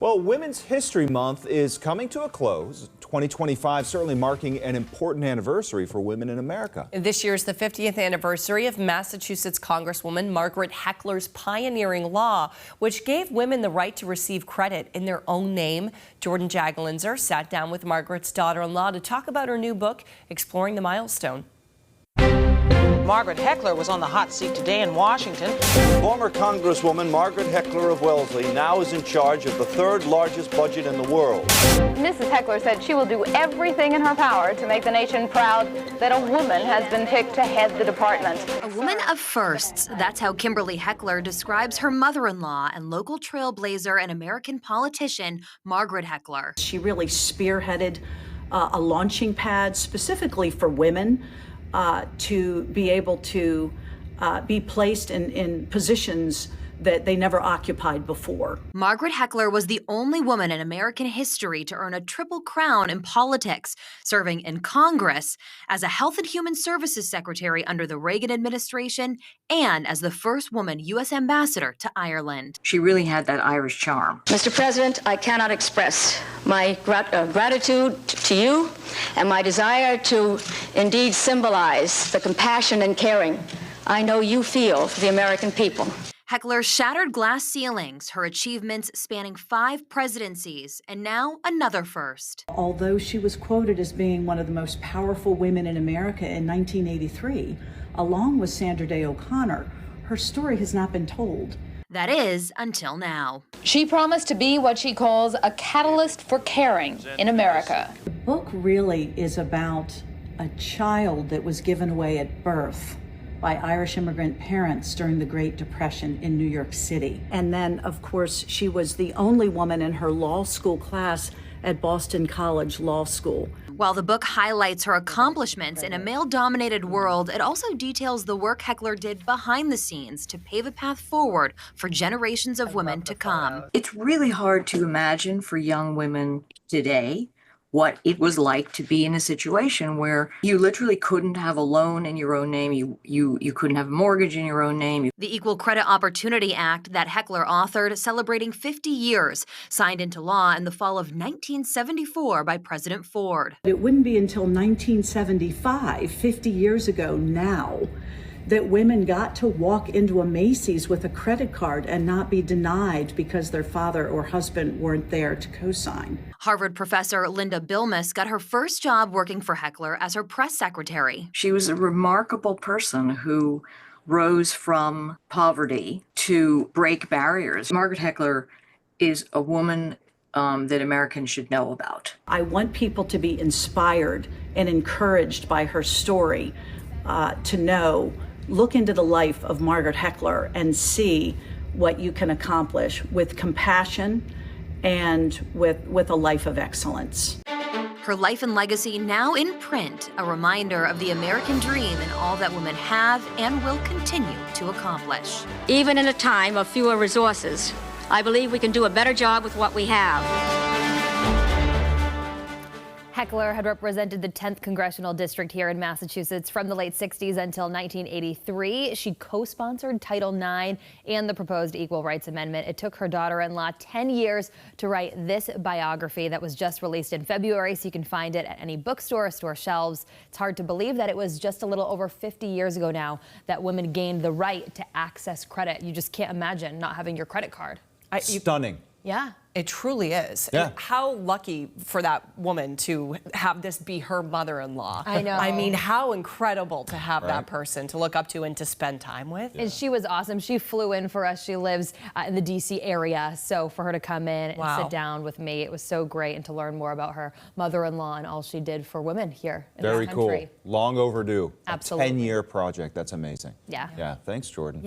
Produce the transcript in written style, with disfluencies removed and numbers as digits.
Well, Women's History Month is coming to a close. 2025 certainly marking an important anniversary for women in America. This year's the 50th anniversary of Massachusetts Congresswoman Margaret Heckler's pioneering law, which gave women the right to receive credit in their own name. Jordyn Jagolinzer sat down with Margaret's daughter-in-law to talk about her new book, exploring the milestone. Margaret Heckler was on the hot seat today in Washington. Former Congresswoman Margaret Heckler of Wellesley now is in charge of the third largest budget in the world. Mrs. Heckler said she will do everything in her power to make the nation proud that a woman has been picked to head the department. A woman of firsts. That's how Kimberly Heckler describes her mother-in-law and local trailblazer and American politician, Margaret Heckler. She really spearheaded a launching pad specifically for women to be able to be placed in positions that they never occupied before. Margaret Heckler was the only woman in American history to earn a triple crown in politics, serving in Congress, as a Health and Human Services Secretary under the Reagan administration, and as the first woman U.S. ambassador to Ireland. She really had that Irish charm. Mr. President, I cannot express my gratitude to you and my desire to indeed symbolize the compassion and caring I know you feel for the American people. Heckler shattered glass ceilings, her achievements spanning 5 presidencies, and now another first. Although she was quoted as being one of the most powerful women in America in 1983, along with Sandra Day O'Connor, her story has not been told. That is, until now. She promised to be what she calls a catalyst for caring in America. The book really is about a child that was given away at birth by Irish immigrant parents during the Great Depression in New York City. And then, of course, she was the only woman in her law school class at Boston College Law School. While the book highlights her accomplishments in a male-dominated world, it also details the work Heckler did behind the scenes to pave a path forward for generations of women to come. It's really hard to imagine for young women today what it was like to be in a situation where you literally couldn't have a loan in your own name, you couldn't have a mortgage in your own name. The Equal Credit Opportunity Act that Heckler authored, celebrating 50 years, signed into law in the fall of 1974 by President Ford. It wouldn't be until 1975, 50 years ago now, that women got to walk into a Macy's with a credit card and not be denied because their father or husband weren't there to co-sign. Harvard professor Linda Bilmes got her first job working for Heckler as her press secretary. She was a remarkable person who rose from poverty to break barriers. Margaret Heckler is a woman that Americans should know about. I want people to be inspired and encouraged by her story, to know, look into the life of Margaret Heckler and see what you can accomplish with compassion and with a life of excellence. Her life and legacy now in print, a reminder of the American dream and all that women have and will continue to accomplish. Even in a time of fewer resources, I believe we can do a better job with what we have. Heckler had represented the 10th Congressional District here in Massachusetts from the late 60s until 1983. She co-sponsored Title IX and the proposed Equal Rights Amendment. It took her daughter-in-law 10 years to write this biography that was just released in February, so you can find it at any bookstore or store shelves. It's hard to believe that it was just a little over 50 years ago now that women gained the right to access credit. You just can't imagine not having your credit card. Stunning. Yeah, it truly is. Yeah. And how lucky for that woman to have this be her mother-in-law. I know. I mean, how incredible to have that person to look up to and to spend time with. And she was awesome. She flew in for us. She lives in the D.C. area. So for her to come in and sit down with me, it was so great. And to learn more about her mother-in-law and all she did for women here in this country. Very cool. Long overdue. Absolutely. A 10-year project. That's amazing. Yeah. Yeah. Thanks, Jordyn.